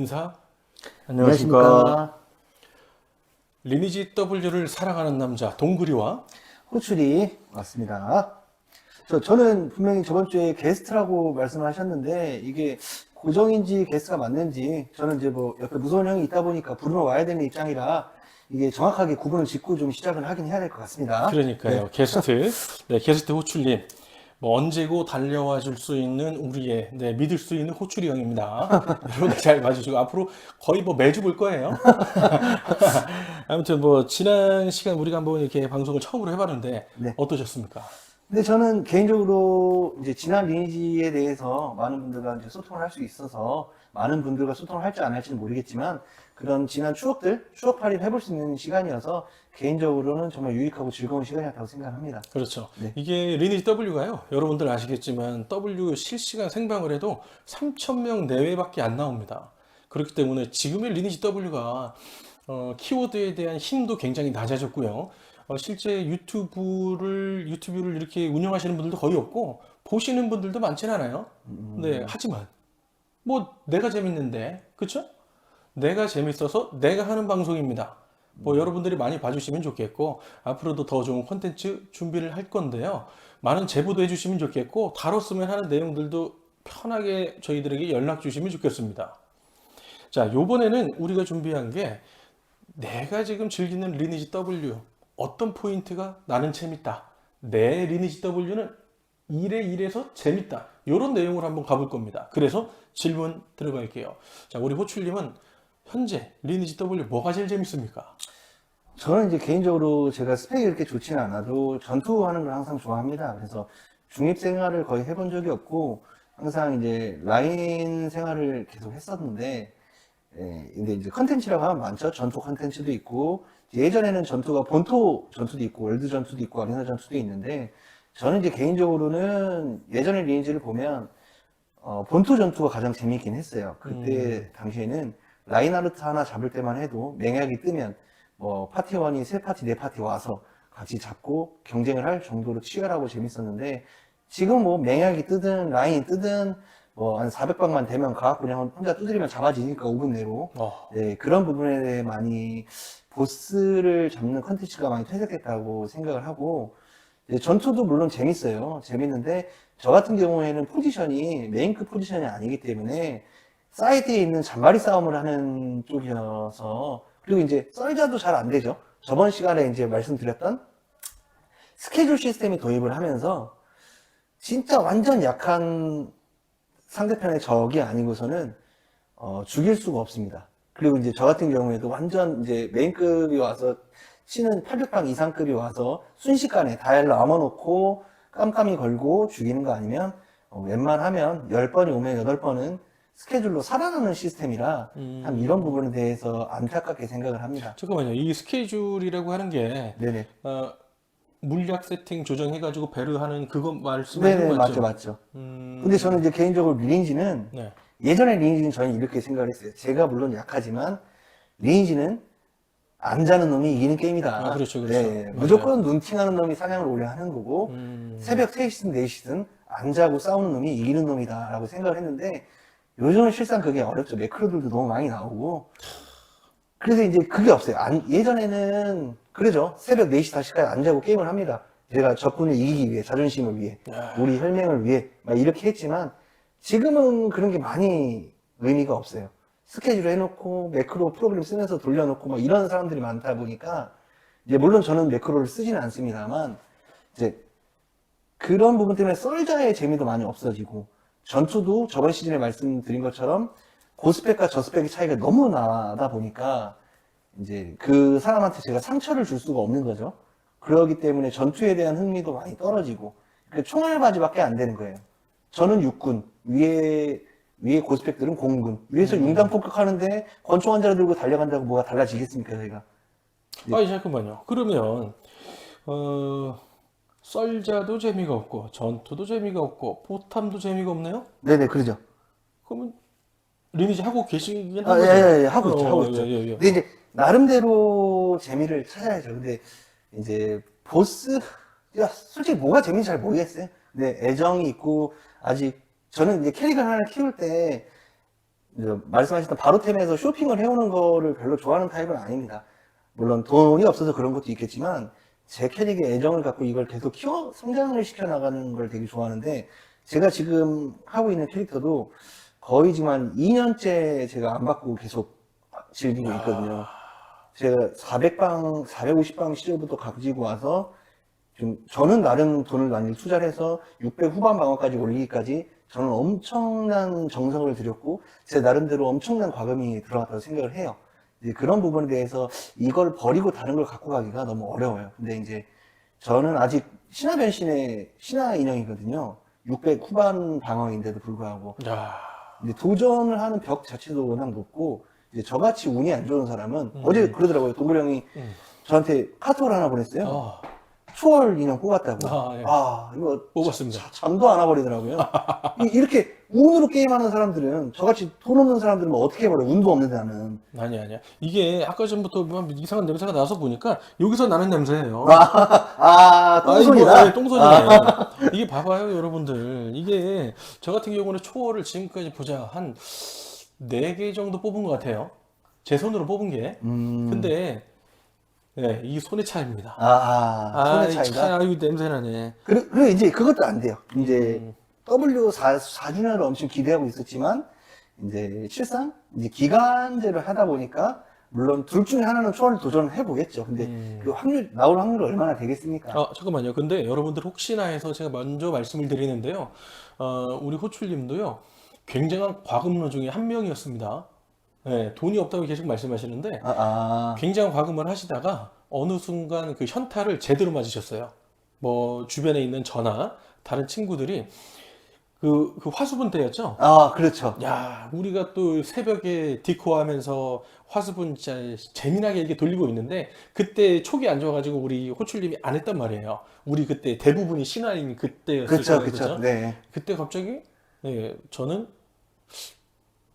인사. 안녕하십니까. 리니지 W를 사랑하는 남자 동그리와 호출이 맞습니다. 저는 분명히 저번 주에 게스트라고 말씀하셨는데 이게 고정인지 게스트가 맞는지 저는 이제 뭐 옆에 무서운 형이 있다 보니까 부르러 와야 되는 입장이라 이게 정확하게 구분을 짓고 좀 시작을 하긴 해야 될 것 같습니다. 네. 그러니까요. 게스트 호출님. 뭐 언제고 달려와 줄 수 있는 우리의 믿을 수 있는 호출이 형입니다. 여러분들 잘 봐주시고 앞으로 거의 뭐 매주 볼 거예요. 아무튼 뭐 지난 시간 우리가 한번 이렇게 방송을 처음으로 해봤는데 네. 어떠셨습니까? 근데 저는 개인적으로 이제 지난 리니지에 대해서 많은 분들과 이제 소통을 할 수 있어서 많은 분들과 소통을 할지 안 할지는 모르겠지만 그런 지난 추억들, 추억팔이를 해볼 수 있는 시간이어서 개인적으로는 정말 유익하고 즐거운 시간이었다고 생각합니다. 그렇죠. 네. 이게 리니지 W가요. 여러분들 아시겠지만 W 실시간 생방을 해도 3,000명 내외밖에 안 나옵니다. 그렇기 때문에 지금의 리니지 W가 키워드에 대한 힘도 굉장히 낮아졌고요. 실제 유튜브를 이렇게 운영하시는 분들도 거의 없고 보시는 분들도 많지는 않아요. 네, 하지만 뭐 내가 재밌는데, 그쵸? 내가 재밌어서 내가 하는 방송입니다. 뭐 여러분들이 많이 봐주시면 좋겠고 앞으로도 더 좋은 콘텐츠 준비를 할 건데요. 많은 제보도 해주시면 좋겠고 다뤘으면 하는 내용들도 편하게 저희들에게 연락 주시면 좋겠습니다. 자, 요번에는 우리가 준비한 게 내가 지금 즐기는 리니지 W 어떤 포인트가 나는 재밌다. 내 리니지 W는 이래서 재밌다. 이런 내용으로 한번 가볼 겁니다. 그래서 질문 들어갈게요. 자, 우리 호출님은 현재 리니지 W 뭐가 제일 재밌습니까? 저는 이제 개인적으로 제가 스펙이 그렇게 좋지는 않아도 전투하는 걸 항상 좋아합니다. 그래서 중립 생활을 거의 해본 적이 없고 항상 이제 라인 생활을 계속 했었는데 근데 이제 컨텐츠라고 하면 많죠. 전투 컨텐츠도 있고 예전에는 전투가 본토 전투도 있고 월드 전투도 있고 아레나 전투도 있는데 저는 이제 개인적으로는 예전의 리니지를 보면 본토 전투가 가장 재미있긴 했어요. 그때 당시에는 라인하르트 하나 잡을 때만 해도 맹약이 뜨면 뭐 파티원이 세 파티, 네 파티 와서 같이 잡고 경쟁을 할 정도로 치열하고 재밌었는데 지금 뭐 맹약이 뜨든 라인이 뜨든 뭐 한 400방만 되면 가갖고 그냥 혼자 두드리면 잡아지니까 5분 내로 네, 그런 부분에 대해 많이 보스를 잡는 컨텐츠가 많이 퇴색됐다고 생각을 하고 전투도 물론 재밌어요. 재밌는데 저 같은 경우에는 포지션이 메인급 포지션이 아니기 때문에 사이드에 있는 잔바리 싸움을 하는 쪽이어서 그리고 이제 썰자도 잘 안 되죠. 저번 시간에 이제 말씀드렸던 스케줄 시스템이 도입을 하면서 진짜 완전 약한 상대편의 적이 아니고서는 죽일 수가 없습니다. 그리고 이제 저 같은 경우에도 완전 이제 메인급이 와서 치는 800방 이상급이 와서 순식간에 다이얼 남아놓고 깜깜이 걸고 죽이는 거 아니면 웬만하면 10번이 오면 8번은 스케줄로 살아나는 시스템이라 참 이런 부분에 대해서 안타깝게 생각을 합니다. 잠깐만요. 이 스케줄이라고 하는 게 네네. 물약 세팅 조정해가지고 배려하는 그거 말씀하시는 네네, 거 맞죠, 맞죠? 맞죠. 근데 저는 이제 개인적으로 리니지는 네. 예전에 리니지는 저는 이렇게 생각을 했어요. 제가 물론 약하지만 리니지는 안 자는 놈이 이기는 게임이다. 아, 그렇죠, 그렇죠. 네, 맞아요. 무조건 눈팅하는 놈이 사냥을 오래 하는 거고 새벽 3시든 4시든 안 자고 싸우는 놈이 이기는 놈이다 라고 생각을 했는데 요즘은 실상 그게 어렵죠. 매크로들도 너무 많이 나오고 그래서 이제 그게 없어요. 예전에는 그러죠. 새벽 4시, 5시까지 안 자고 게임을 합니다. 제가 적군을 이기기 위해, 자존심을 위해, 우리 혈맹을 위해 막 이렇게 했지만 지금은 그런 게 많이 의미가 없어요. 스케줄 해놓고 매크로 프로그램 쓰면서 돌려놓고 막 이런 사람들이 많다 보니까 이제 물론 저는 매크로를 쓰지는 않습니다만 이제 그런 부분 때문에 썰자의 재미도 많이 없어지고 전투도 저번 시즌에 말씀드린 것처럼 고스펙과 저스펙의 차이가 너무 나다 보니까 이제 그 사람한테 제가 상처를 줄 수가 없는 거죠. 그러기 때문에 전투에 대한 흥미도 많이 떨어지고 총알바지밖에 안 되는 거예요. 저는 육군, 위에 고스펙들은 공군. 위에서 융당 폭격하는데 권총 한 자루 들고 달려간다고 뭐가 달라지겠습니까, 저희가? 아니, 잠깐만요. 그러면 썰자도 재미가 없고 전투도 재미가 없고 포탐도 재미가 없네요? 네네, 그러죠. 그러면 리니지 하고 계시긴 아, 한 거죠? 예, 하고 있죠, 하고 있죠. 예. 근데 이제 나름대로 재미를 찾아야죠. 근데 이제 야, 솔직히 뭐가 재미인지 잘 모르겠어요. 근데 애정이 있고 아직 저는 이제 캐릭터 하나를 키울 때 이제 말씀하셨던 바로템에서 쇼핑을 해오는 거를 별로 좋아하는 타입은 아닙니다. 물론 돈이 없어서 그런 것도 있겠지만 제 캐릭에 애정을 갖고 이걸 계속 키워 성장을 시켜 나가는 걸 되게 좋아하는데 제가 지금 하고 있는 캐릭터도 거의 지금 한 2년째 제가 안 받고 계속 즐기고 있거든요. 제가 400방, 450방 시절부터 가지고 와서 좀 저는 나름 돈을 많이 투자를 해서 600 후반 방어까지 올리기까지 저는 엄청난 정성을 들였고 제 나름대로 엄청난 과금이 들어갔다고 생각을 해요. 이제 그런 부분에 대해서 이걸 버리고 다른 걸 갖고 가기가 너무 어려워요. 근데 이제 저는 아직 신화 변신의 신화 인형이거든요. 600 후반 방어인데도 불구하고 야, 이제 도전을 하는 벽 자체도 워낙 높고 이제 저같이 운이 안 좋은 사람은 어제 그러더라고요. 동글 형이 저한테 카톡을 하나 보냈어요. 아, 초월 인형 뽑았다고. 아, 예. 이거 뽑았습니다. 잠도 안 와버리더라고요. 이렇게 운으로 게임하는 사람들은 저같이 돈 없는 사람들은 뭐 어떻게 해버려? 운도 없는데 나는. 아니야. 이게 아까 전부터 뭐 이상한 냄새가 나서 보니까 여기서 나는 냄새예요. 똥손이다. 아니, 뭐, 똥손이에요. 이게 봐봐요, 여러분들. 이게 저 같은 경우는 초월을 지금까지 보자 한 4개 정도 뽑은 것 같아요. 제 손으로 뽑은 게. 근데 네, 이 손의 차이입니다. 손의 차이가. 아유, 냄새나네. 그리고 이제 그것도 안 돼요. 이제 W4주년을 엄청 기대하고 있었지만 이제 실상 이제 기간제를 하다 보니까 물론 둘 중에 하나는 초월을 도전을 해보겠죠. 근데 그 확률 나올 확률이 얼마나 되겠습니까? 잠깐만요. 근데 여러분들 혹시나 해서 제가 먼저 말씀을 드리는데요. 우리 호출님도요. 굉장한 과금러 중에 한 명이었습니다. 네, 돈이 없다고 계속 말씀하시는데 굉장한 과금을 하시다가 어느 순간 그 현타를 제대로 맞으셨어요. 뭐 주변에 있는 저나 다른 친구들이 그 화수분 때였죠. 그렇죠. 야, 우리가 또 새벽에 디코하면서 화수분 진짜 재미나게 이렇게 돌리고 있는데 그때 촉이 안 좋아가지고 우리 호출님이 안 했단 말이에요. 우리 그때 대부분이 신화인 그때였을 그렇죠, 거예요. 그렇죠. 그죠? 네. 그때 갑자기 저는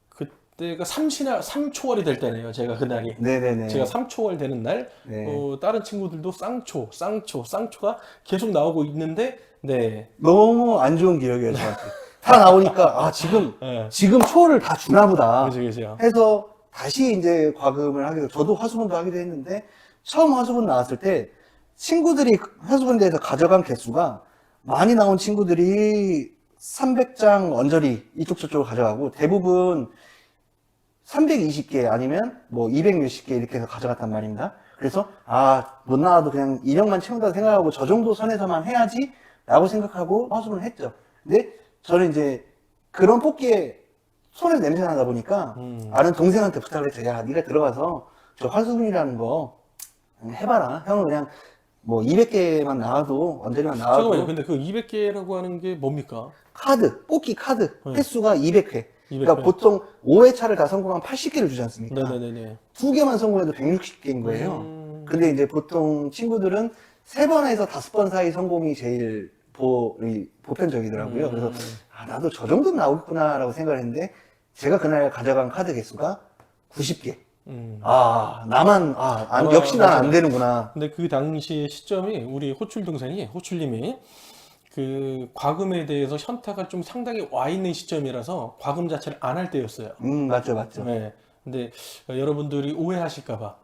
그때가 3초월이 될 때네요. 제가 그날이. 네네네. 제가 3초월 되는 날, 네. 다른 친구들도 쌍초가 계속 나오고 있는데, 네. 너무 안 좋은 기억이에요, 저한테. 다 나오니까, 네. 지금 초월을 다 주나 보다. 그죠. 해서 다시 이제 과금을 하게 되고, 저도 화수분도 하기도 했는데, 처음 화수분 나왔을 때, 친구들이 화수분에 대해서 가져간 개수가 많이 나온 친구들이 300장 언저리 이쪽 저쪽으로 가져가고, 대부분 320개 아니면 뭐 200 몇십 개 이렇게 해서 가져갔단 말입니다. 그래서 못 나와도 그냥 인형만 채운다 생각하고 저 정도 선에서만 해야지 라고 생각하고 화수분을 했죠. 근데 저는 이제 그런 뽑기에 손에 냄새 나다 보니까 아는 동생한테 부탁을 했죠. 야, 네가 들어가서 저 화수분이라는 거 해봐라. 형은 그냥 뭐 200개만 나와도 언저리만 나와도 잠깐만요. 근데 그 200개라고 하는 게 뭡니까? 뽑기 카드 횟수가 200회. 200회. 그러니까 보통 5회차를 다 성공하면 80개를 주지 않습니까? 네네네. 2개만 성공해도 160개인 거예요. 근데 이제 보통 친구들은 3번에서 5번 사이 성공이 제일 보편적이더라고요. 그래서 나도 저 정도는 나오겠구나라고 생각을 했는데 제가 그날 가져간 카드 개수가 90개. 나만 역시 난 안 되는구나. 근데 그 당시 시점이 우리 호출님이 그 과금에 대해서 현타가 좀 상당히 와 있는 시점이라서 과금 자체를 안 할 때였어요. 맞죠. 네. 근데 여러분들이 오해하실까봐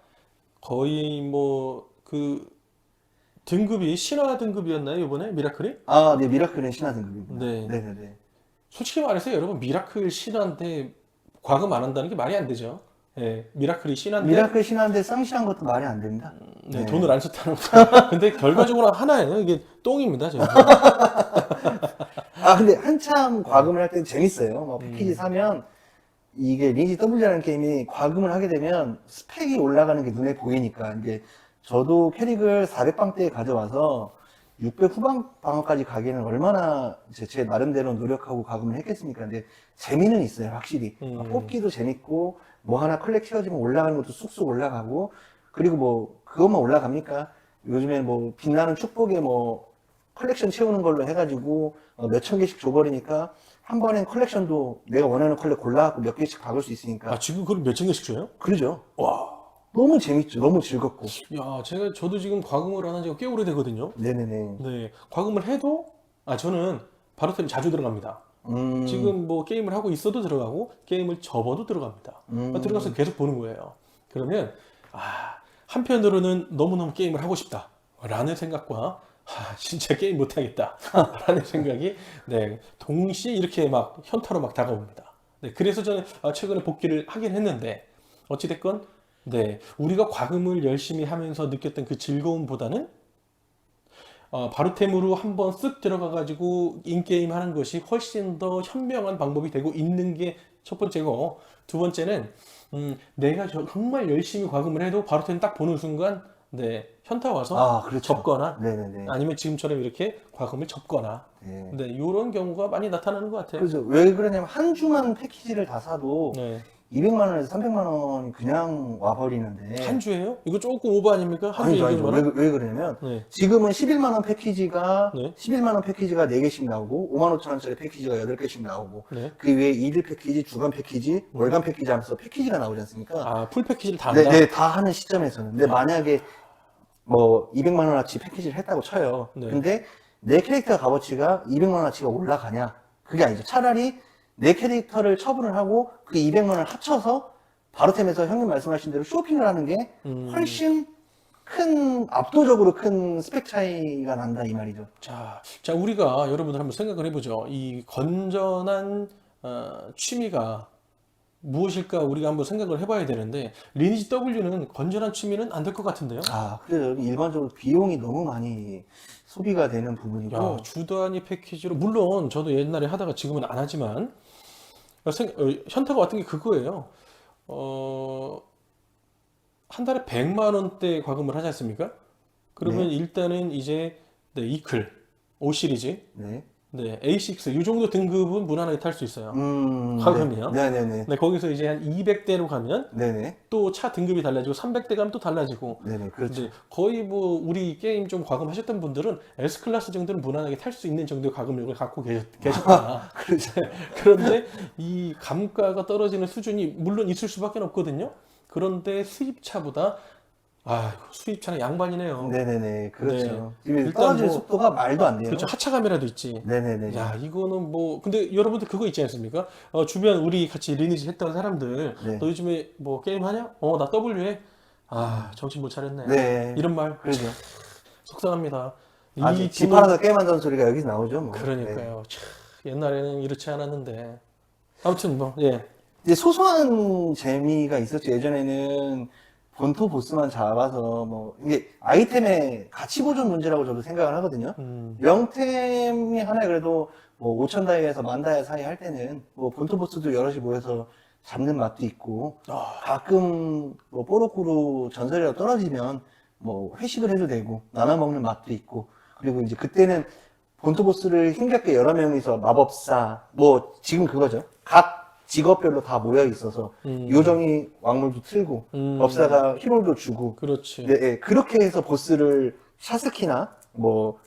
거의 뭐 그 등급이 신화 등급이었나요, 이번에 미라클이? 네, 미라클은 신화 등급입니다. 네. 네네네. 솔직히 말해서 여러분 미라클 신화인데 과금 안 한다는 게 말이 안 되죠. 네. 미라클이 신화인데 미라클 신화인데 쌍시한 것도 말이 안 됩니다. 네, 돈을 안 썼다는 거. 근데 결과적으로 하나예요. 이게 똥입니다, 저는. 근데 한참 과금을 할 때 재밌어요. 뭐 패키지 사면 이게 리니지 W라는 게임이 과금을 하게 되면 스펙이 올라가는 게 눈에 보이니까 이제 저도 캐릭을 400방대에 가져와서 600 후반 방어까지 가기에는 얼마나 제 나름대로 노력하고 과금을 했겠습니까? 근데 재미는 있어요, 확실히. 뽑기도 재밌고 뭐 하나 컬렉 채워지면 올라가는 것도 쑥쑥 올라가고 그리고 뭐 그것만 올라갑니까? 요즘에 뭐 빛나는 축복에 뭐 컬렉션 채우는 걸로 해가지고 몇천 개씩 줘버리니까 한 번엔 컬렉션도 내가 원하는 컬렉 골라갖고 몇 개씩 박을 수 있으니까 지금 그걸 몇천 개씩 줘요? 그러죠. 와. 너무 재밌죠. 너무 즐겁고. 야, 저도 지금 과금을 안 한 지가 꽤 오래되거든요. 네네네. 네. 과금을 해도, 저는 바로템 자주 들어갑니다. 지금 뭐 게임을 하고 있어도 들어가고 게임을 접어도 들어갑니다. 들어가서 계속 보는 거예요. 그러면 한편으로는 너무너무 게임을 하고 싶다 라는 생각과 진짜 게임 못하겠다 라는 생각이 네, 동시에 이렇게 막 현타로 막 다가옵니다. 네, 그래서 저는 최근에 복귀를 하긴 했는데 어찌됐건 네, 우리가 과금을 열심히 하면서 느꼈던 그 즐거움보다는 바로템으로 한번 쓱 들어가가지고 인게임 하는 것이 훨씬 더 현명한 방법이 되고 있는 게 첫 번째고, 두 번째는 내가 정말 열심히 과금을 해도 바로템 딱 보는 순간 네, 현타 와서 그렇죠. 접거나 네네네. 아니면 지금처럼 이렇게 과금을 접거나 네. 네, 이런 경우가 많이 나타나는 것 같아요. 그래서 왜 그러냐면 한 주만 패키지를 다 사도 네. 200만 원에서 300만 원이 그냥 와버리는데 한 주예요? 이거 조금 오버 아닙니까? 한 주에 아니죠. 200만 원? 왜 그러냐면 네. 지금은 11만 원 패키지가 네. 11만 원 패키지가 4개씩 나오고 5만 5천 원짜리 패키지가 8개씩 나오고 네. 그 외에 일일 패키지, 주간 패키지, 월간 패키지 하면서 패키지가 나오지 않습니까? 풀 패키지를 다 네, 한다? 네, 다 하는 시점에서는. 근데 만약에 뭐 200만 원어치 패키지를 했다고 쳐요. 네. 근데 내 캐릭터 값어치가 200만 원어치가 올라가냐? 그게 아니죠. 차라리 내 캐릭터를 처분을 하고 그 200만 원을 합쳐서 바로템에서 형님 말씀하신 대로 쇼핑을 하는 게 훨씬 압도적으로 큰 스펙 차이가 난다 이 말이죠. 자, 우리가 여러분들 한번 생각을 해보죠. 이 건전한 취미가 무엇일까 우리가 한번 생각을 해봐야 되는데 리니지 W는 건전한 취미는 안 될 것 같은데요? 그래서 일반적으로 비용이 너무 많이 소비가 되는 부분이고. 야, 주 단위 패키지로 물론 저도 옛날에 하다가 지금은 안 하지만 현타가 왔던 게 그거예요. 한 달에 100만 원대 과금을 하지 않습니까? 그러면 네. 일단은 이제 네, 이클 5 시리즈 네. 네, A6 이 정도 등급은 무난하게 탈 수 있어요. 과금이요? 네네네. 네, 거기서 이제 한 200대로 가면 네네. 또 차 등급이 달라지고 300대 가면 또 달라지고 네네. 그렇죠. 근데 거의 뭐 우리 게임 좀 과금하셨던 분들은 S클래스 정도는 무난하게 탈 수 있는 정도의 과금력을 갖고 계셨구나. 그렇죠. 그런데 이 감가가 떨어지는 수준이 물론 있을 수밖에 없거든요. 그런데 수입차보다 수입차는 양반이네요. 네네네. 그렇죠. 네. 지금 일단 떨어질 뭐- 속도가 말도 안 돼요. 그렇죠. 하차감이라도 있지. 네네네. 야, 이거는 뭐, 근데 여러분들 그거 있지 않습니까? 주변 우리 같이 리니지 했던 사람들, 네. 너 요즘에 뭐 게임 하냐? 나 W 해. 정신 못 차렸네. 네. 이런 말, 그러죠. 속상합니다. 집 팔아서 게임한다는 소리가 여기서 나오죠. 뭐. 네. 그러니까요. 참, 옛날에는 이렇지 않았는데. 아무튼 뭐, 예. 이제 소소한 재미가 있었죠. 예전에는 본토 보스만 잡아서 뭐 이게 아이템의 가치 보존 문제라고 저도 생각을 하거든요. 명템이 하나에 그래도 뭐 5천 다이에서 만 다이 사이 할 때는 뭐 본토 보스도 여럿이 모여서 잡는 맛도 있고 가끔 뭐 뽀로꾸로 전설이라도 떨어지면 뭐 회식을 해도 되고 나눠 먹는 맛도 있고 그리고 이제 그때는 본토 보스를 힘겹게 여러 명이서 마법사 뭐 지금 그거죠. 각 직업별로 다 모여 있어서 요정이 왕물도 틀고 법사가 히롤도 주고 그렇지. 네, 예, 그렇게 해서 보스를 샤스키나 뭐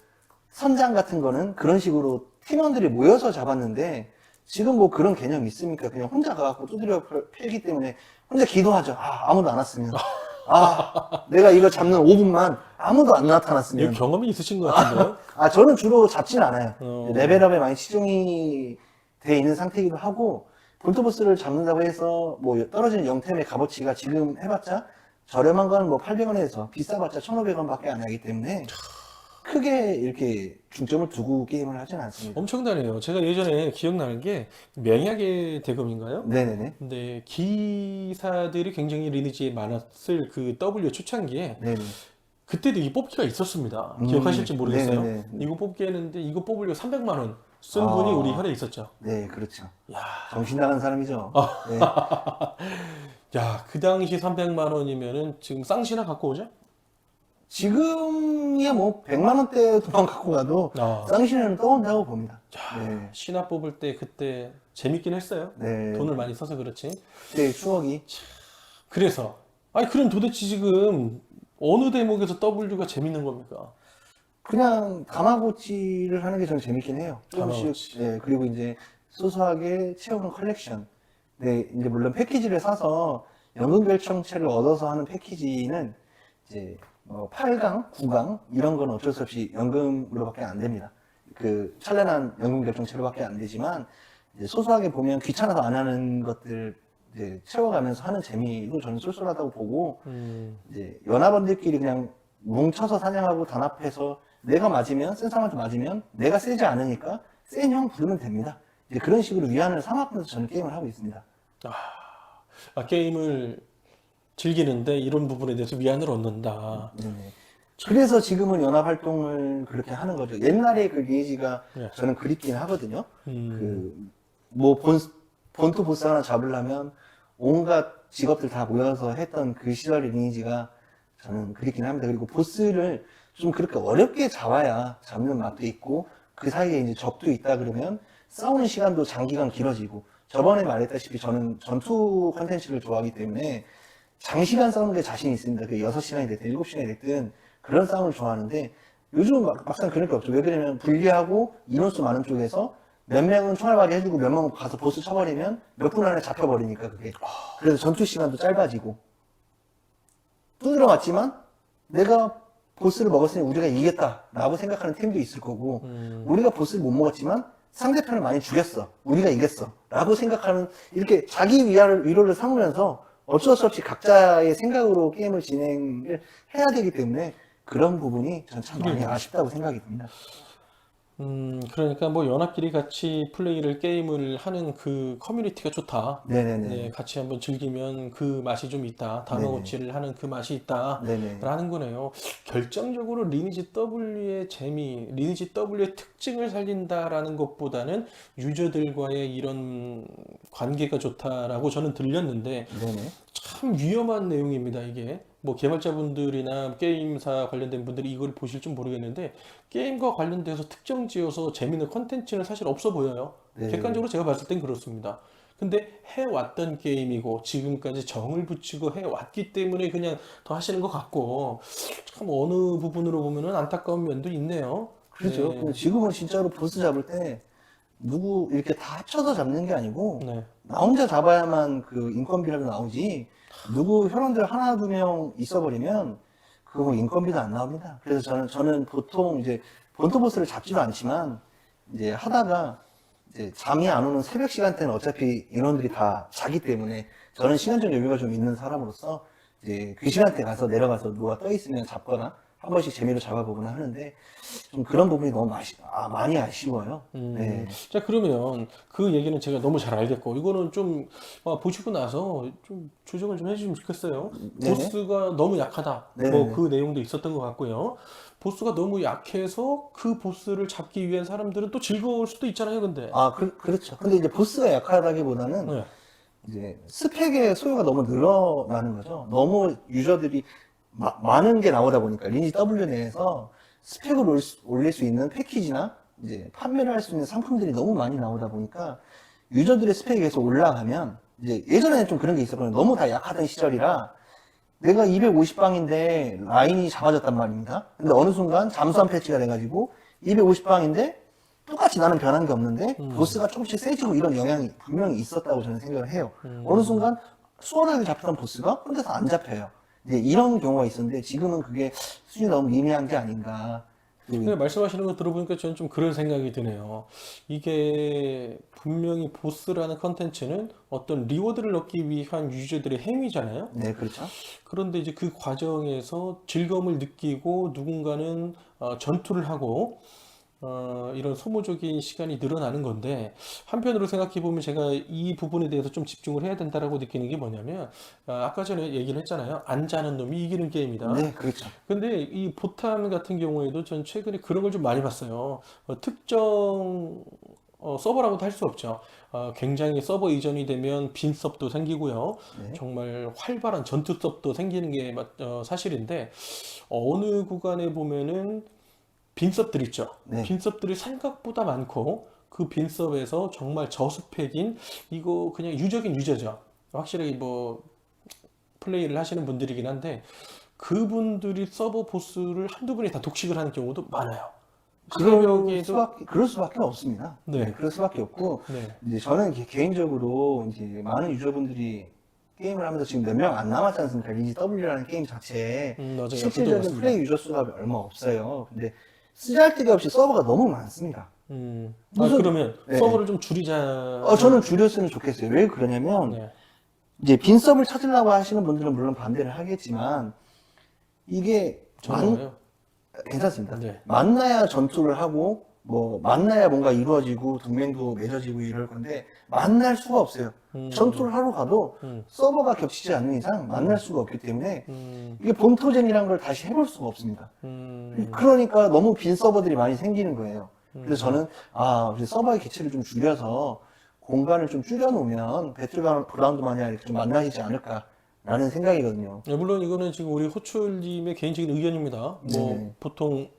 선장 같은 거는 그런 식으로 팀원들이 모여서 잡았는데 지금 뭐 그런 개념 있습니까? 그냥 혼자 가갖고 두드려 패기 때문에 혼자 기도하죠. 아무도 안 왔으면 내가 이거 잡는 5분만 아무도 안 이거 나타났으면 경험이 있으신 것 같은데요? 저는 주로 잡진 않아요. 어. 레벨업에 많이 치중이 돼 있는 상태이기도 하고 본토보스를 잡는다고 해서 뭐 떨어지는 영템의 값어치가 지금 해봤자 저렴한 건 뭐 800원에서 비싸봤자 1,500원 밖에 안 하기 때문에 크게 이렇게 중점을 두고 게임을 하진 않습니다. 엄청나네요. 제가 예전에 기억나는 게 맹약의 대검인가요? 네네네. 근데 기사들이 굉장히 리니지에 많았을 그 W 초창기에 네네. 그때도 이 뽑기가 있었습니다. 기억하실지 모르겠어요. 네네네. 이거 뽑기 했는데 이거 뽑으려고 300만 원 쓴 아. 분이 우리 혈에 있었죠. 네, 그렇죠. 야, 정신 나간 사람이죠. 네. 야, 그 당시 300만 원이면은 지금 쌍시나 갖고 오죠? 지금이야 뭐 100만 원대만 갖고 가도 아. 쌍신은 떠온다고 봅니다. 네. 신화 뽑을 때 그때 재밌긴 했어요. 네. 돈을 많이 써서 그렇지. 그때 추억이 그래서 그럼 도대체 지금 어느 대목에서 W가 재밌는 겁니까? 그냥 다마고치를 하는 게 저는 재밌긴 해요. 다마고치. 조금씩, 네, 그리고 이제 소소하게 채우는 컬렉션. 네, 이제 물론 패키지를 사서 연금 결정체를 얻어서 하는 패키지는 이제 8강, 9강 이런 건 어쩔 수 없이 연금으로밖에 안 됩니다. 그 찬란한 연금 결정체로밖에 안 되지만 이제 소소하게 보면 귀찮아서 안 하는 것들 이제 채워가면서 하는 재미도 저는 쏠쏠하다고 보고 이제 연합원들끼리 그냥 뭉쳐서 사냥하고 단합해서 내가 맞으면 센 사람한테 맞으면 내가 세지 않으니까 센 형 부르면 됩니다. 이제 그런 식으로 위안을 삼아가면서 저는 게임을 하고 있습니다. 게임을 즐기는데 이런 부분에 대해서 위안을 얻는다. 네네. 그래서 지금은 연합 활동을 그렇게 하는 거죠. 옛날에 그 리니지가 네. 저는 그립긴 하거든요. 음. 뭐 본토 보스 하나 잡으려면 온갖 직업들 다 모여서 했던 그 시절의 리니지가 저는 그립긴 합니다. 그리고 보스를 좀 그렇게 어렵게 잡아야 잡는 맛도 있고 그 사이에 이제 적도 있다 그러면 싸우는 시간도 장기간 길어지고 저번에 말했다시피 저는 전투 컨텐츠를 좋아하기 때문에 장시간 싸우는 게 자신 있습니다. 그 6시간이 됐든 7시간이 됐든 그런 싸움을 좋아하는데 요즘 막상 그럴 게 없죠. 왜 그러냐면 불리하고 인원수 많은 쪽에서 몇 명은 총알발이 해주고 몇 명은 가서 보스 쳐버리면 몇 분 안에 잡혀버리니까 그게. 그래서 전투 시간도 짧아지고 두드려 맞지만 내가 보스를 먹었으니 우리가 이겼다라고 생각하는 팀도 있을 거고 우리가 보스를 못 먹었지만 상대편을 많이 죽였어. 우리가 이겼어. 라고 생각하는 이렇게 자기 위로를 삼으면서 어쩔 수 없이 각자의 생각으로 게임을 진행을 해야 되기 때문에 그런 부분이 전 참 많이 아쉽다고 생각이 듭니다. 그러니까 뭐 연합끼리 같이 플레이를 게임을 하는 그 커뮤니티가 좋다. 네네네. 네, 같이 한번 즐기면 그 맛이 좀 있다. 다마고치를 하는 그 맛이 있다. 네네. 라는 거네요. 결정적으로 리니지 W의 재미, 리니지 W의 특징을 살린다라는 것보다는 유저들과의 이런 관계가 좋다라고 저는 들렸는데 네네. 참 위험한 내용입니다, 이게. 뭐 개발자분들이나 게임사 관련된 분들이 이걸 보실 줄 모르겠는데 게임과 관련돼서 특정 지어서 재밌는 컨텐츠는 사실 없어 보여요. 네. 객관적으로 제가 봤을 땐 그렇습니다. 근데 해왔던 게임이고 지금까지 정을 붙이고 해왔기 때문에 그냥 더 하시는 것 같고 참 어느 부분으로 보면은 안타까운 면도 있네요. 그렇죠. 네. 근데 지금은 진짜로 보스 잡을 때 누구 이렇게 다 합쳐서 잡는 게 아니고 네. 나 혼자 잡아야만 그 인건비라도 나오지 누구 혈원들 하나 두 명 있어버리면 그거 뭐 인건비도 안 나옵니다. 그래서 저는 보통 이제 본토 보스를 잡지도 않지만 이제 하다가 이제 잠이 안 오는 새벽 시간대는 어차피 인원들이 다 자기 때문에 저는 시간적 여유가 좀 있는 사람으로서 이제 그 시간대 가서 내려가서 누가 떠 있으면 잡거나 한 번씩 재미로 잡아보거나 하는데 좀 그런 부분이 너무 많이 아쉬워요. 네. 자, 그러면 그 얘기는 제가 너무 잘 알겠고, 이거는 좀 보시고 나서 좀 조정을 좀 해주시면 좋겠어요. 네네. 보스가 너무 약하다. 네네네. 뭐 그 내용도 있었던 것 같고요. 보스가 너무 약해서 그 보스를 잡기 위한 사람들은 또 즐거울 수도 있잖아요, 근데. 그렇죠. 근데 이제 보스가 약하다기보다는 네. 이제 스펙의 소요가 너무 늘어나는 거죠. 너무 유저들이 많은 게 나오다 보니까 리니지 W 내에서 스펙을 올릴 수 있는 패키지나 이제 판매를 할 수 있는 상품들이 너무 많이 나오다 보니까 유저들의 스펙이 계속 올라가면 이제 예전에는 좀 그런 게 있었거든요. 너무 다 약하던 시절이라 내가 250방인데 라인이 작아졌단 말입니다. 근데 어느 순간 잠수함 패치가 돼가지고 250방인데 똑같이 나는 변한 게 없는데 보스가 조금씩 세지고 이런 영향이 분명히 있었다고 저는 생각을 해요. 어느 순간 수월하게 잡혔던 보스가 혼자서 안 잡혀요. 이제 이런 경우가 있었는데 지금은 그게 수준이 너무 미미한 게 아닌가. 근데 말씀하시는 거 들어보니까 저는 좀 그런 생각이 드네요. 이게 분명히 보스라는 컨텐츠는 어떤 리워드를 얻기 위한 유저들의 행위잖아요. 네, 그렇죠. 그런데 이제 그 과정에서 즐거움을 느끼고 누군가는 전투를 하고 이런 소모적인 시간이 늘어나는 건데 한편으로 생각해 보면 제가 이 부분에 대해서 좀 집중을 해야 된다라고 느끼는 게 뭐냐면 아까 전에 얘기를 했잖아요. 안 자는 놈이 이기는 게임이다. 네, 그렇죠. 근데 이 보탄 같은 경우에도 전 최근에 그런 걸 좀 많이 봤어요. 특정 서버라고도 할 수 없죠. 굉장히 서버 이전이 되면 빈 섭도 생기고요. 네. 정말 활발한 전투 섭도 생기는 게 사실인데 어느 구간에 보면은 빈섭들 있죠. 네. 빈섭들이 생각보다 많고 그 빈섭에서 정말 저스펙인 이거 그냥 유적인 유저죠. 확실히 뭐 플레이를 하시는 분들이긴 한데 그분들이 서버 보스를 한두 분이 다 독식을 하는 경우도 많아요. 그럴 수밖에 없습니다. 네. 네, 그럴 수밖에 없고, 네. 이제 저는 개인적으로 이제 많은 유저분들이 게임을 하면서 지금 몇 명 안 남았지 않습니까? 리니지 W라는 게임 자체에 맞아요. 저도 실질적인 맞습니다. 플레이 유저 수가 얼마 없어요. 근데 쓰잘데기 없이 서버가 너무 많습니다. 아, 무슨- 그러면 네. 서버를 좀 줄이자. 저는 줄였으면 좋겠어요. 왜 그러냐면, 네. 이제 빈 서버를 찾으려고 하시는 분들은 물론 반대를 하겠지만, 이게 정말요? 괜찮습니다. 네. 만나야 전투를 하고, 뭐, 만나야 뭔가 이루어지고, 동맹도 맺어지고 이럴 건데, 만날 수가 없어요. 전투를 하러 가도 서버가 겹치지 않는 이상 만날 수가 없기 때문에, 이게 본토전이라는 걸 다시 해볼 수가 없습니다. 그러니까 너무 빈 서버들이 많이 생기는 거예요. 그래서 저는, 우리 서버의 개체를 좀 줄여서, 공간을 좀 줄여놓으면, 배틀그라운드 마냥 이렇게 좀 만나시지 않을까라는 생각이거든요. 네, 물론 이거는 지금 우리 호출님의 개인적인 의견입니다. 뭐 네. 보통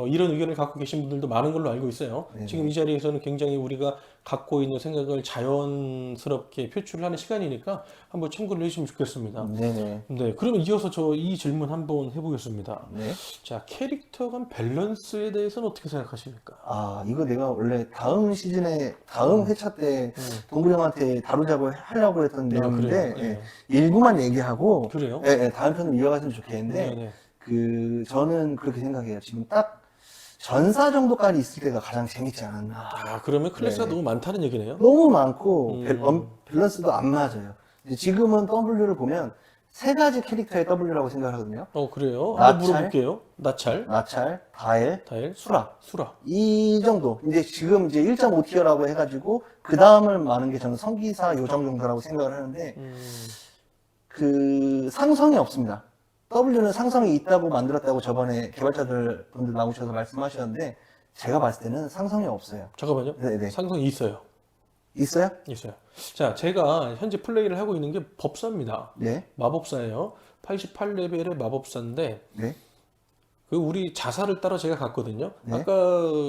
이런 의견을 갖고 계신 분들도 많은 걸로 알고 있어요. 네. 지금 이 자리에서는 굉장히 우리가 갖고 있는 생각을 자연스럽게 표출을 하는 시간이니까 한번 참고를 해주시면 좋겠습니다. 네네. 네, 그러면 이어서 저 이 질문 한번 해보겠습니다. 네. 자, 캐릭터 간 밸런스에 대해서는 어떻게 생각하십니까? 이거 내가 원래 다음 시즌에, 다음 회차 때 동굴 형한테 다루자고 하려고 했던 내용인데, 그래요? 일부만 얘기하고, 그래요? 다음 편으로 이어갔으면 좋겠는데, 네. 저는 그렇게 생각해요. 지금 딱 전사 정도까지 있을 때가 가장 재밌지 않았나. 아, 그러면 클래스가 네. 너무 많다는 얘기네요? 너무 많고, 밸런스도 안 맞아요. 이제 지금은 W를 보면, 세 가지 캐릭터의 W라고 생각하거든요. 그래요? 나찰? 한번 물어볼게요. 나찰, 나찰, 다엘, 다엘, 수라. 수라. 이 정도. 이제 지금 이제 1.5티어라고 해가지고, 그 다음을 많은 게 저는 성기사 요정 정도라고 생각을 하는데, 상성이 없습니다. W는 상성이 있다고 만들었다고 저번에 개발자들 분들 나오셔서 말씀하셨는데, 제가 봤을 때는 상성이 없어요. 잠깐만요. 네네. 상성이 있어요. 있어요? 있어요. 자, 제가 현재 플레이를 하고 있는 게 법사입니다. 네. 마법사예요. 88레벨의 마법사인데, 네. 그 우리 자사를 따라 제가 갔거든요. 네. 아까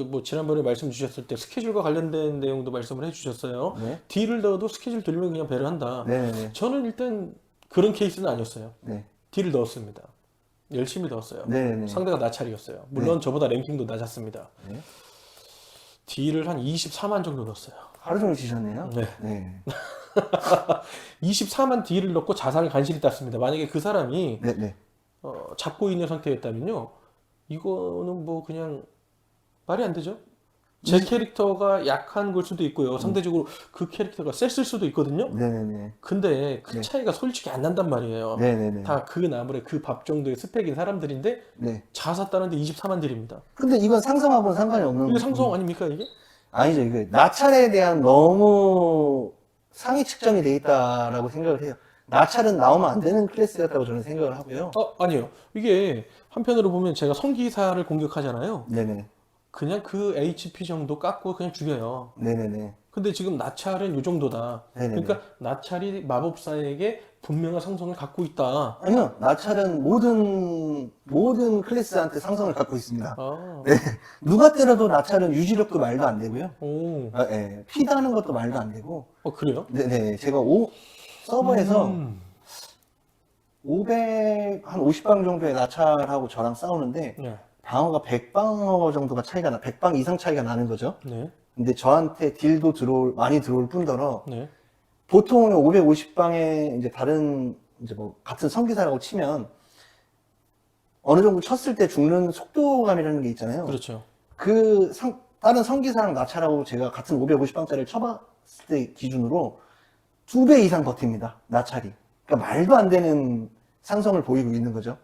뭐 지난번에 말씀 주셨을 때 스케줄과 관련된 내용도 말씀을 해주셨어요. 네. 딜을 넣어도 스케줄 들면 그냥 배를 한다. 네네네. 저는 일단 그런 케이스는 아니었어요. 네. 딜을 넣었습니다. 열심히 넣었어요. 네네네. 상대가 나찰이었어요. 물론 저보다 랭킹도 낮았습니다. 네. 딜을 한 24만 정도 넣었어요. 하루 종일 치셨네요? 네. 네. 24만 딜을 넣고 자산을 간신히 땄습니다. 만약에 그 사람이 네네. 잡고 있는 상태였다면요, 이거는 뭐 그냥 말이 안 되죠. 제 캐릭터가 약한 걸 수도 있고요. 상대적으로 그 캐릭터가 셌을 수도 있거든요. 네네네. 근데 그 네. 차이가 솔직히 안 난단 말이에요. 네네네. 다 그 나물에 그 밥 정도의 스펙인 사람들인데 네. 자사 따는데 24만 딜입니다. 근데 이건 상성하고는 상관이 없는. 이게 상성 아닙니까 이게? 아니죠. 이게 나찰에 대한 너무 상위 측정이 돼 있다라고 생각을 해요. 나찰은 나오면 안 되는 클래스였다고 저는 생각을 하고요. 아니에요. 이게 한편으로 보면 제가 성기사를 공격하잖아요. 네네. 그냥 그 HP 정도 깎고 그냥 죽여요. 네네네. 근데 지금 나찰은 이 정도다. 네네네. 그러니까 나찰이 마법사에게 분명한 상성을 갖고 있다. 아니요. 나찰은 모든 클래스한테 상성을 갖고 있습니다. 아, 네. 누가 때려도 나찰은 유지력도 말도 안 되고요. 오, 피다는 것도 말도 안 되고. 그래요? 네네. 제가 서버에서 50방 정도의 나찰하고 저랑 싸우는데, 네, 방어가 100방어 정도가 100방 이상 차이가 나는 거죠. 네, 근데 저한테 딜도 많이 들어올 뿐더러, 네, 보통 550방에 이제 같은 성기사라고 치면, 어느 정도 쳤을 때 죽는 속도감이라는 게 있잖아요. 그렇죠. 다른 성기사랑 나찰하고 제가 같은 550방짜리를 쳐봤을 때 기준으로 2배 이상 버팁니다. 나찰이. 그러니까 말도 안 되는 상성을 보이고 있는 거죠.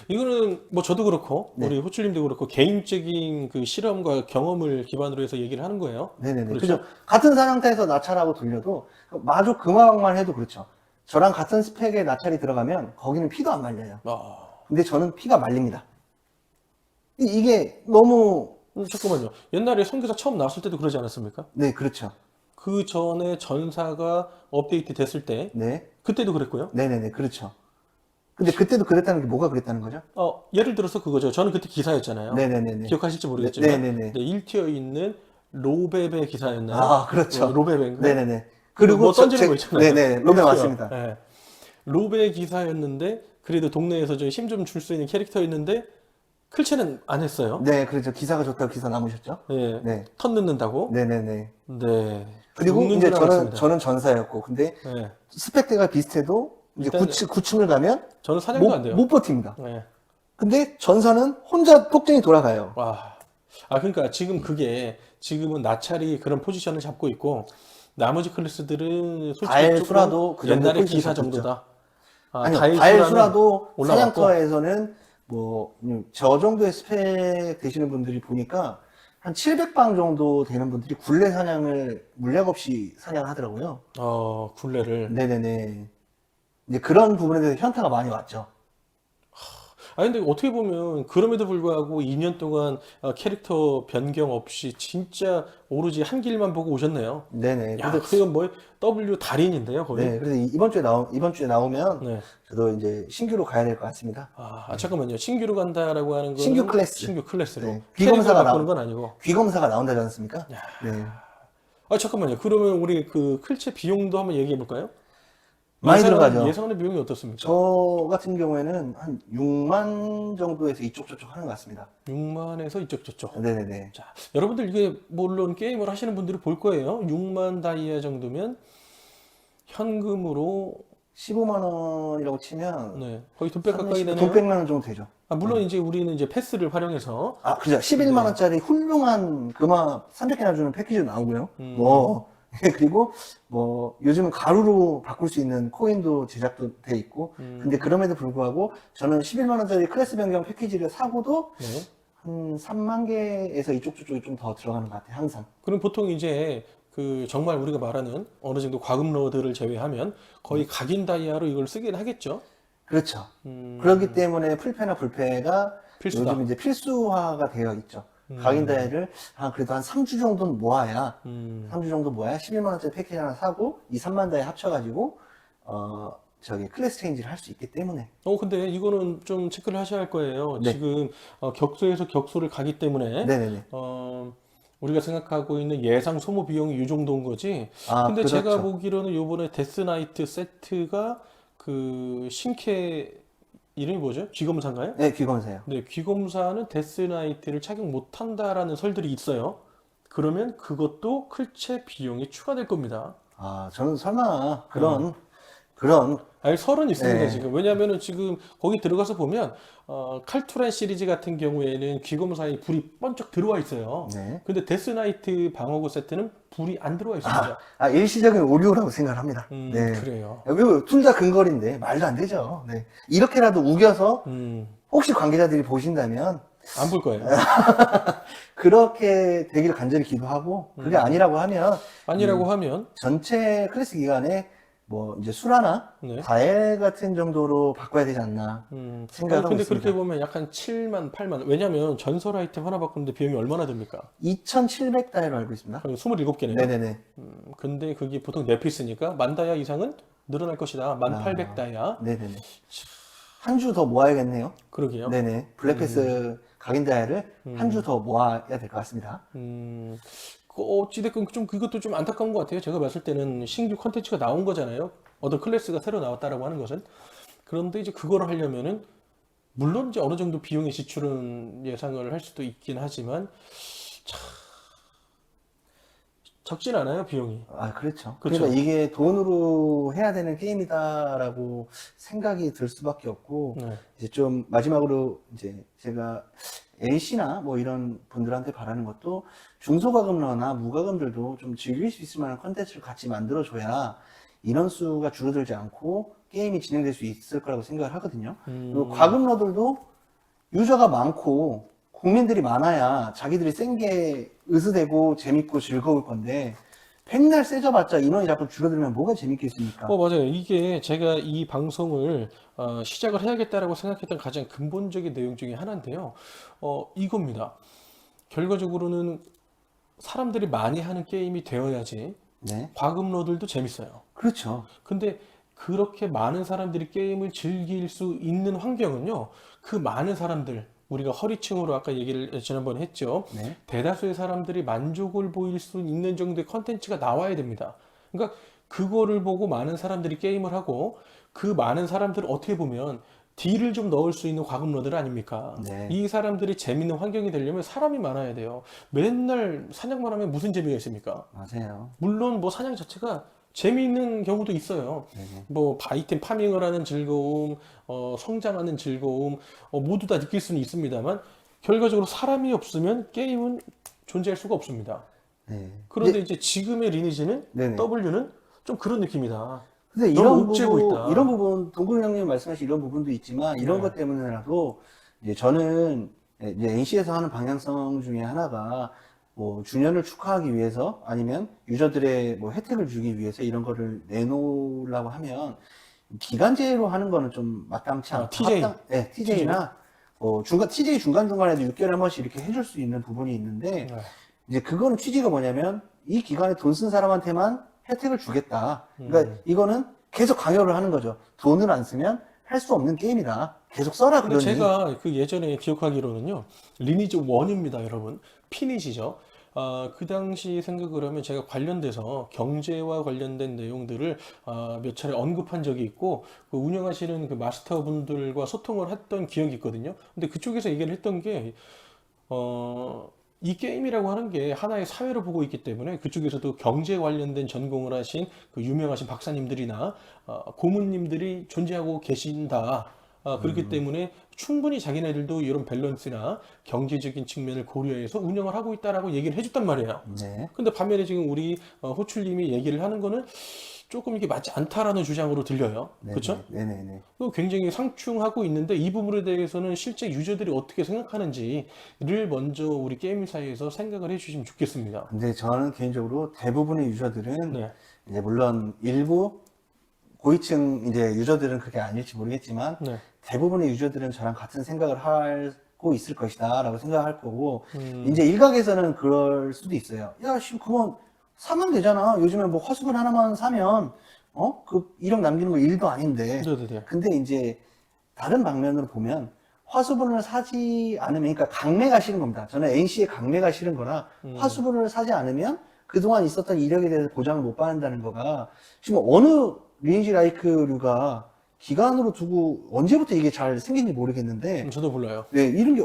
이거는 뭐 저도 그렇고 네. 우리 호출님도 그렇고 개인적인 그 실험과 경험을 기반으로 해서 얘기를 하는 거예요. 네네네. 그렇죠? 그죠? 같은 상태에서 나찰하고 돌려도 마저 그마방만 해도 그렇죠. 저랑 같은 스펙의 나찰이 들어가면 거기는 피도 안 말려요. 근데 저는 피가 말립니다. 이게 너무, 잠깐만요. 옛날에 성기사 처음 나왔을 때도 그러지 않았습니까? 네, 그렇죠. 그 전에 전사가 업데이트 됐을 때 네. 그때도 그랬고요. 네네네. 그렇죠. 근데 그때도 그랬다는 게 뭐가 그랬다는 거죠? 예를 들어서 그거죠. 저는 그때 기사였잖아요. 네네네네. 기억하실지 모르겠지만 네네네. 1티어에 있는 로베베 기사였나요? 그렇죠. 로베베인가? 네네네. 그리고 뭐 던지는 거 있잖아요. 네네. 로베 맞습니다. 네. 로베 기사였는데 그래도 동네에서 좀 힘 좀 줄 수 있는 캐릭터였는데 클체는 안 했어요. 네, 그렇죠. 기사가 좋다고 기사 남으셨죠? 네. 네. 턴 넣는다고? 네네네. 네. 그리고 죽는 이제 줄 알았습니다. 저는 전사였고, 근데 네. 스펙대가 비슷해도 이제 일단은 9층을 가면 저는 사냥도 안 돼요. 못 버팁니다. 네. 근데 전사는 혼자 폭정이 돌아가요. 와. 그러니까 지금 그게 지금은 나찰이 그런 포지션을 잡고 있고 나머지 클래스들은 솔직히 조금 다엘수라도 그 정도 옛날에 포지션 기사 잡고 있죠. 정도다. 아니요, 다일수라는 다엘수라도 올라갔고. 사냥터에서는 뭐 저 정도의 스펙 되시는 분들이 보니까 한 700방 정도 되는 분들이 굴레 사냥을 물약 없이 사냥하더라고요. 굴레를. 네네네. 이제 그런 부분에 대해서 현타가 많이 왔죠. 근데 어떻게 보면 그럼에도 불구하고 2년 동안 캐릭터 변경 없이 진짜 오로지 한 길만 보고 오셨네요. 네네. 야, 그래서 그건 뭐 W 달인인데요, 거의. 네, 그래서 이번 주에 나오면 네. 저도 이제 신규로 가야 될 것 같습니다. 잠깐만요. 신규로 간다라고 하는 거는 신규 클래스. 신규 클래스로. 네. 캐릭터 귀검사가 바꾸는 나오- 건 아니고. 귀검사가 나온다지 않습니까? 네. 잠깐만요. 그러면 우리 그 클체 비용도 한번 얘기해 볼까요? 많이 들어가죠. 예상하는 비용이 어떻습니까? 저 같은 경우에는 한 6만 정도에서 이쪽 저쪽 하는 것 같습니다. 6만에서 이쪽 저쪽. 네네네. 자, 여러분들 이게 물론 게임을 하시는 분들이 볼 거예요. 6만 다이아 정도면 현금으로 15만 원이라고 치면 네, 거의 돈 100 가까이 되네요. 돈 100만 원 정도 되죠. 물론 이제 우리는 이제 패스를 활용해서 그죠. 11만 원짜리 훌륭한 금화 300개나 주는 패키지도 나오고요. 뭐 그리고 뭐 요즘은 가루로 바꿀 수 있는 코인도 제작도 돼 있고. 근데 그럼에도 불구하고 저는 11만 원짜리 클래스 변경 패키지를 사고도 네. 한 3만 개에서 이쪽 저쪽이 좀 더 들어가는 것 같아요. 항상. 그럼 보통 이제 그 정말 우리가 말하는 어느 정도 과금 로드를 제외하면 거의 각인 다이아로 이걸 쓰긴 하겠죠. 그렇죠. 그렇기 때문에 풀패나 불패가 필수다. 요즘 이제 필수화가 되어 있죠. 각인 다이를 그래도 한 3주 정도는 모아야 3주 정도 모아야 11만 원짜리 패키지 하나 사고 이 3만 다이 합쳐가지고 저기 클래스 체인지를 할 수 있기 때문에. 근데 이거는 좀 체크를 하셔야 할 거예요. 네. 지금 격소에서 격소를 가기 때문에 네네네. 우리가 생각하고 있는 예상 소모 비용이 이 정도인 거지. 근데 그렇죠. 제가 보기로는 요번에 데스나이트 세트가 그 신캐 이름이 뭐죠? 귀검사인가요? 네, 귀검사요. 네, 귀검사는 데스나이트를 착용 못한다라는 설들이 있어요. 그러면 그것도 클체 비용이 추가될 겁니다. 저는 설마 그런 설은 있습니다, 네. 지금. 왜냐하면은 지금 거기 들어가서 보면, 칼투란 시리즈 같은 경우에는 귀검사에 불이 번쩍 들어와 있어요. 네. 근데 데스나이트 방어구 세트는 불이 안 들어와 있습니다. 일시적인 오류라고 생각합니다. 네. 그래요. 둘 다 근거리인데 말도 안 되죠. 네. 이렇게라도 우겨서 혹시 관계자들이 보신다면 안 볼 거예요. 그렇게 되기를 간절히 기도하고 그게 아니라고 하면 아니라고 하면, 전체 클래스 기간에 뭐 이제 수라나 네. 다엘 같은 정도로 바꿔야 되지 않나 생각하고 근데 있습니다. 그렇게 보면 약간 7만, 8만. 왜냐면 전설 아이템 하나 바꾸는데 비용이 얼마나 듭니까? 2,700다이로 알고 있습니다. 27개네요. 네네네. 근데 그게 보통 4피스니까 만 다이아 이상은 늘어날 것이다. 1800 다이아. 네네네. 한 주 더 모아야겠네요. 그러게요. 네네. 블랙패스 각인 다이를 한 주 더 모아야 될 것 같습니다. 어찌됐건 좀 그것도 좀 안타까운 것 같아요. 제가 봤을 때는 신규 컨텐츠가 나온 거잖아요. 어떤 클래스가 새로 나왔다라고 하는 것은. 그런데 이제 그거를 하려면은 물론 이제 어느 정도 비용의 지출은 예상을 할 수도 있긴 하지만 참 적진 않아요, 비용이. 그렇죠. 그렇죠. 그러니까 이게 돈으로 해야 되는 게임이다라고 생각이 들 수밖에 없고, 네. 이제 좀 마지막으로 이제 제가 NC나 뭐 이런 분들한테 바라는 것도 중소가금러나 무가금들도 좀 즐길 수 있을 만한 컨텐츠를 같이 만들어줘야 인원수가 줄어들지 않고 게임이 진행될 수 있을 거라고 생각을 하거든요. 그리고 과금러들도 유저가 많고 국민들이 많아야 자기들이 센 게 으스대고 재밌고 즐거울 건데 백날 세져봤자 인원이 자꾸 줄어들면 뭐가 재밌겠습니까? 맞아요. 이게 제가 이 방송을 시작을 해야겠다라고 생각했던 가장 근본적인 내용 중에 하나인데요. 이겁니다. 결과적으로는 사람들이 많이 하는 게임이 되어야지 네, 과금러들도 재밌어요. 그렇죠. 근데 그렇게 많은 사람들이 게임을 즐길 수 있는 환경은요, 그 많은 사람들, 우리가 허리층으로 아까 얘기를 지난번에 했죠. 네. 대다수의 사람들이 만족을 보일 수 있는 정도의 컨텐츠가 나와야 됩니다. 그러니까 그거를 보고 많은 사람들이 게임을 하고 그 많은 사람들을 어떻게 보면 딜을 좀 넣을 수 있는 과금러들 아닙니까? 네. 이 사람들이 재밌는 환경이 되려면 사람이 많아야 돼요. 맨날 사냥만 하면 무슨 재미가 있습니까? 맞아요. 물론 뭐 사냥 자체가 재미있는 경우도 있어요. 뭐 아이템 파밍을 하는 즐거움, 성장하는 즐거움, 모두 다 느낄 수는 있습니다만 결과적으로 사람이 없으면 게임은 존재할 수가 없습니다. 네. 그런데 이제 지금의 리니지는 네네. W는 좀 그런 느낌이다. 근데 너무 이런 옥죄고 있다. 이런 부분, 동근 형님 말씀하신 이런 부분도 있지만, 이런 네. 것 때문에라도, 이제 저는, 이제 NC에서 하는 방향성 중에 하나가, 뭐, 주년을 축하하기 위해서, 아니면 유저들의 뭐 혜택을 주기 위해서 이런 거를 내놓으려고 하면, 기간제로 하는 거는 좀 마땅치 않다. TJ. 네, TJ나, TJ 중간중간에도 6개월에 한 번씩 이렇게 해줄 수 있는 부분이 있는데, 네. 이제 그거는 취지가 뭐냐면 이 기간에 돈 쓴 사람한테만 혜택을 주겠다. 그러니까 이거는 계속 강요를 하는 거죠. 돈을 안 쓰면 할 수 없는 게임이다. 계속 써라 근데 그러니. 제가 그 예전에 기억하기로는요, 리니지 1입니다, 여러분. 피닛이죠. 그 당시 생각을 하면 제가 관련돼서 경제와 관련된 내용들을 몇 차례 언급한 적이 있고, 그 운영하시는 그 마스터분들과 소통을 했던 기억이 있거든요. 근데 그쪽에서 얘기를 했던 게, 이 게임이라고 하는 게 하나의 사회로 보고 있기 때문에 그쪽에서도 경제 관련된 전공을 하신 그 유명하신 박사님들이나 고문님들이 존재하고 계신다. 그렇기 때문에 충분히 자기네들도 이런 밸런스나 경제적인 측면을 고려해서 운영을 하고 있다라고 얘기를 해줬단 말이에요. 네. 근데 반면에 지금 우리 호출님이 얘기를 하는 거는 조금 이게 맞지 않다라는 주장으로 들려요. 그렇죠? 네네네. 굉장히 상충하고 있는데 이 부분에 대해서는 실제 유저들이 어떻게 생각하는지를 먼저 우리 게임사에서 생각을 해주시면 좋겠습니다. 근데 저는 개인적으로 대부분의 유저들은 네. 이제 물론 일부 고위층 이제 유저들은 그게 아닐지 모르겠지만 네. 대부분의 유저들은 저랑 같은 생각을 하고 있을 것이다라고 생각할 거고 음. 이제 일각에서는 그럴 수도 있어요. 야, 씨, 그건 사면 되잖아. 요즘에 뭐 화수분 하나만 사면 그 1억 남기는 거 일도 아닌데. 네네네. 근데 이제 다른 방면으로 보면 화수분을 사지 않으면, 그러니까 강매가 싫은 겁니다. 저는 NC의 강매가 싫은 거라 화수분을 사지 않으면 그동안 있었던 이력에 대해서 보장을 못 받는다는 거가 지금 어느 리니지 라이크류가 기간으로 두고 언제부터 이게 잘 생긴지 모르겠는데 저도 몰라요. 네, 이런 게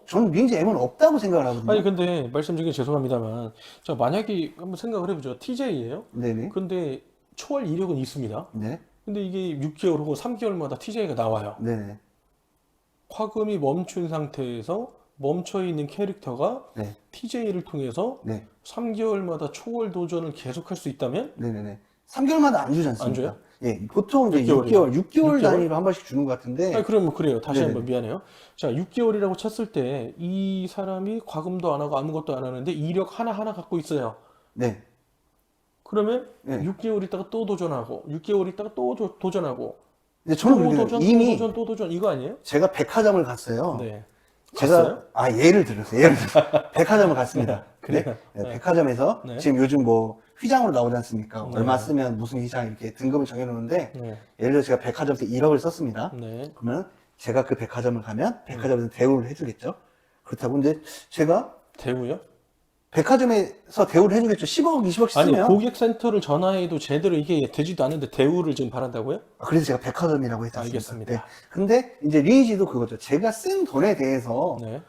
저는 리니지 M은 없다고 생각을 하거든요. 아니 근데 말씀 중에 죄송합니다만 자 만약에 한번 생각을 해보죠. TJ예요. 네네. 근데 초월 이력은 있습니다. 네. 근데 이게 6개월 혹은 3개월마다 TJ가 나와요. 네네. 화금이 멈춘 상태에서 멈춰 있는 캐릭터가 네. TJ를 통해서 네. 3개월마다 초월 도전을 계속할 수 있다면 네네네. 3개월마다 안 주지 않습니까? 안 줘요? 예, 보통 이제 6개월이요? 6개월 6개월? 단위로 한 번씩 주는 것 같은데. 아니, 그럼 뭐 그래요. 다시 네네. 한번 미안해요. 자, 6개월이라고 쳤을 때 이 사람이 과금도 안 하고 아무것도 안 하는데 이력 하나하나 갖고 있어요. 네. 그러면 네. 6개월 있다가 또 도전하고 6개월 있다가 또 도전하고 근데 저는 또 그렇게 도전, 이미 또 도전, 또 도전 이거 아니에요? 제가 백화점을 갔어요. 네. 제가 갔어요? 예를 들어서 백화점을 갔습니다. 그래요? 네, 백화점에서 네. 지금 요즘 뭐 휘장으로 나오지 않습니까? 네. 얼마 쓰면 무슨 휘장 이렇게 등급을 정해놓는데 네. 예를 들어 제가 백화점에서 1억을 썼습니다. 네. 그러면 제가 그 백화점을 가면 백화점에서 대우를 해주겠죠. 그렇다고 근데 제가 대우요? 백화점에서 대우를 해주겠죠. 10억, 20억씩 아니, 쓰면. 고객센터를 전화해도 제대로 이게 되지도 않는데 대우를 지금 바란다고요? 그래서 제가 백화점이라고 했지 않습니까? 알겠습니다. 네. 근데 이제 리니지도 그거죠. 제가 쓴 돈에 대해서 네.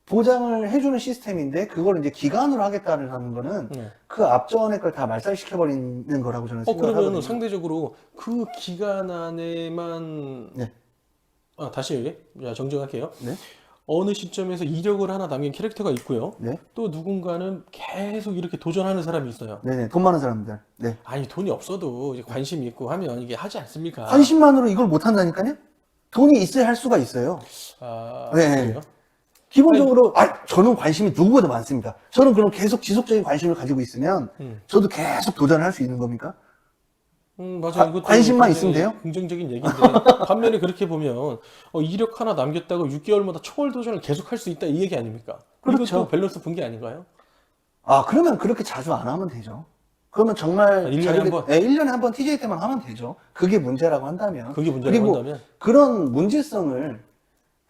보장을 해주는 시스템인데 그걸 이제 기간으로 하겠다는 거는 네. 그 앞전에 걸 다 말살시켜버리는 거라고 저는 그러면 생각하거든요. 상대적으로 그 기간 안에만 네. 다시 얘기해. 자, 정정할게요. 네. 어느 시점에서 이력을 하나 남긴 캐릭터가 있고요. 네. 또 누군가는 계속 이렇게 도전하는 사람이 있어요. 네네. 돈 많은 사람들. 네. 아니, 돈이 없어도 이제 관심이 있고 하면 이게 하지 않습니까? 관심만으로 이걸 못 한다니까요? 돈이 있어야 할 수가 있어요. 네. 그래요? 기본적으로, 저는 관심이 누구보다 많습니다. 저는 그럼 계속 지속적인 관심을 가지고 있으면, 저도 계속 도전을 할 수 있는 겁니까? 맞아요. 이것도 관심만 굉장히 있으면 돼요? 긍정적인 얘기인데 반면에 그렇게 보면 이력 하나 남겼다고 6개월마다 초월 도전을 계속 할 수 있다 이 얘기 아닙니까? 그렇죠. 이것도 밸런스 본 게 아닌가요? 그러면 그렇게 자주 안 하면 되죠. 그러면 정말 1년에 한 번? 네, 1년에 한 번 TJ 때만 하면 되죠. 그게 문제라고 한다면. 그게 문제라고 그리고 한다면? 그런 문제성을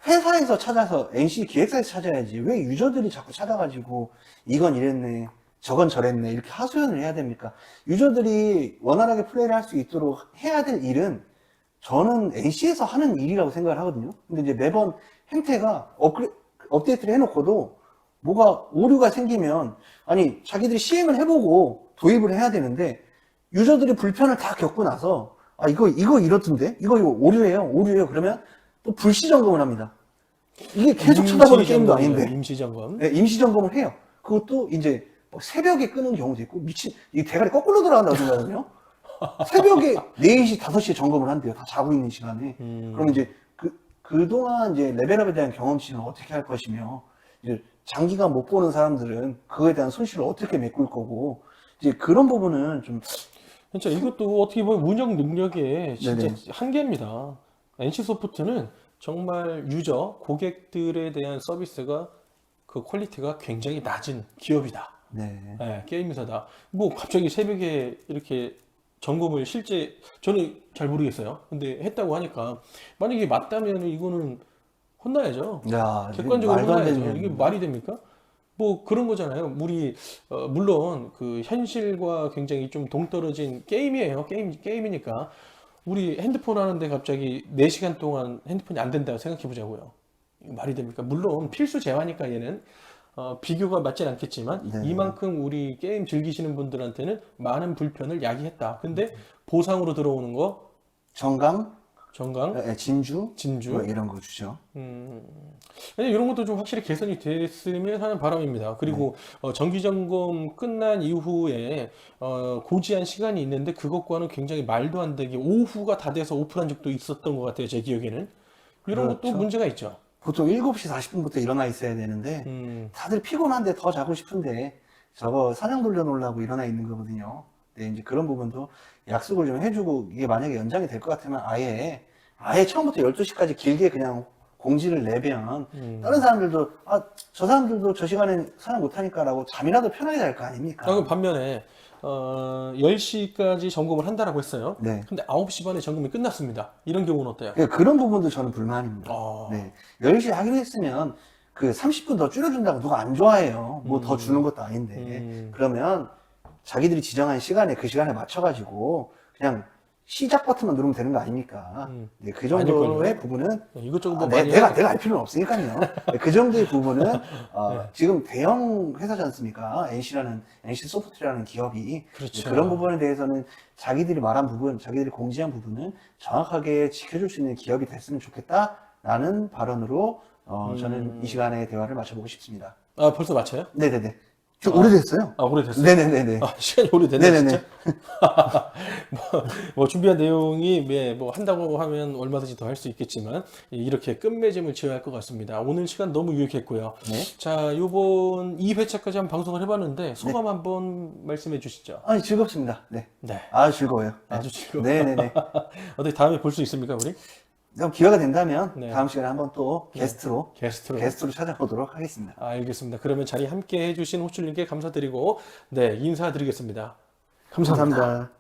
회사에서 찾아서 NC 기획사에서 찾아야지 왜 유저들이 자꾸 찾아가지고 이건 이랬네 저건 저랬네 이렇게 하소연을 해야 됩니까? 유저들이 원활하게 플레이를 할 수 있도록 해야 될 일은 저는 NC에서 하는 일이라고 생각을 하거든요. 근데 이제 매번 행태가 업데이트를 해놓고도 뭐가 오류가 생기면 아니 자기들이 시행을 해보고 도입을 해야 되는데 유저들이 불편을 다 겪고 나서 아 이거 이렇던데 이거 오류예요 그러면 또 불시 점검을 합니다. 이게 계속 쳐다보는 게임도 아닌데 임시 점검. 네, 임시 점검을 해요. 그것도 이제 뭐 새벽에 끄는 경우도 있고 미친 이 대가리 거꾸로 돌아간다고 생각하거든요. 새벽에 4시 5시에 점검을 한대요. 다 자고 있는 시간에. 그럼 이제 그동안 이제 레벨업에 대한 경험치는 어떻게 할 것이며 이제 장기간 못 보는 사람들은 그거에 대한 손실을 어떻게 메꿀 거고 이제 그런 부분은 좀 진짜 이것도 어떻게 보면 운영 능력의 진짜 네네. 한계입니다. NC소프트는 정말 유저, 고객들에 대한 서비스가 그 퀄리티가 굉장히 낮은 기업이다. 네. 네, 게임 회사다. 뭐 갑자기 새벽에 이렇게 점검을 실제 저는 잘 모르겠어요. 근데 했다고 하니까 만약에 맞다면 이거는 혼나야죠. 야, 객관적으로 말도 안 혼나야죠. 되는 이게 얘기입니다. 말이 됩니까? 뭐 그런 거잖아요. 우리 물론 그 현실과 굉장히 좀 동떨어진 게임이에요. 게임이니까 우리 핸드폰 하는데 갑자기 4시간 동안 핸드폰이 안 된다고 생각해 보자고요. 이거 말이 됩니까? 물론 필수 재화니까 얘는 비교가 맞진 않겠지만 네. 이만큼 우리 게임 즐기시는 분들한테는 많은 불편을 야기했다. 근데 보상으로 들어오는 거 정강, 정강, 진주, 진주. 뭐 이런 거 주죠. 이런 것도 좀 확실히 개선이 됐으면 하는 바람입니다. 그리고 정기 점검 끝난 이후에 고지한 시간이 있는데 그것과는 굉장히 말도 안 되게 오후가 다 돼서 오픈한 적도 있었던 것 같아요. 제 기억에는. 이런 것도 그렇죠. 문제가 있죠. 보통 7시 40분부터 일어나 있어야 되는데 다들 피곤한데 더 자고 싶은데 저거 사냥 돌려놓으려고 일어나 있는 거거든요. 네, 이제 그런 부분도 약속을 좀 해주고 이게 만약에 연장이 될 것 같으면 아예 처음부터 12시까지 길게 그냥 공지를 내면 다른 사람들도 저 사람들도 저 시간에 사냥 못하니까라고 잠이라도 편하게 잘 거 아닙니까? 그럼 반면에 10시까지 점검을 한다라고 했어요. 네. 근데 9시 반에 점검이 끝났습니다. 이런 경우는 어때요? 그러니까 그런 부분도 저는 불만입니다. 아. 네. 10시에 하기로 했으면 그 30분 더 줄여준다고 누가 안 좋아해요. 뭐 더 주는 것도 아닌데. 그러면 자기들이 지정한 시간에 그 시간에 맞춰가지고 그냥 시작 버튼만 누르면 되는 거 아닙니까? 네, 그 정도의 부분은 이것저것 뭐 많이 내가 알 필요는 없으니까요. 네, 그 정도의 부분은 지금 대형 회사지 않습니까? NC 소프트라는 기업이 그렇죠. 네, 그런 부분에 대해서는 자기들이 말한 부분, 자기들이 공지한 부분은 정확하게 지켜줄 수 있는 기업이 됐으면 좋겠다라는 발언으로 저는 이 시간에 대화를 마쳐보고 싶습니다. 아, 벌써 맞춰요? 네네네. 좀 오래됐어요. 아, 오래됐어요? 네네네네. 아, 시간이 오래됐네, 네네네. 진짜. 뭐 준비한 내용이 뭐 한다고 하면 얼마든지 더 할 수 있겠지만 이렇게 끝맺음을 지어야 할 것 같습니다. 오늘 시간 너무 유익했고요. 네. 자, 요번 2회차까지 한번 방송을 해봤는데 소감 한번 말씀해 주시죠. 아니, 즐겁습니다. 네. 네. 아주 즐거워요. 네. 아주 즐거워요. 네네네. 어떻게 다음에 볼 수 있습니까, 우리? 그럼 기회가 된다면 네. 다음 시간에 한번 또 게스트로 찾아보도록 하겠습니다. 알겠습니다. 그러면 자리 함께 해주신 호출님께 감사드리고, 네, 인사드리겠습니다. 감사합니다. 감사합니다.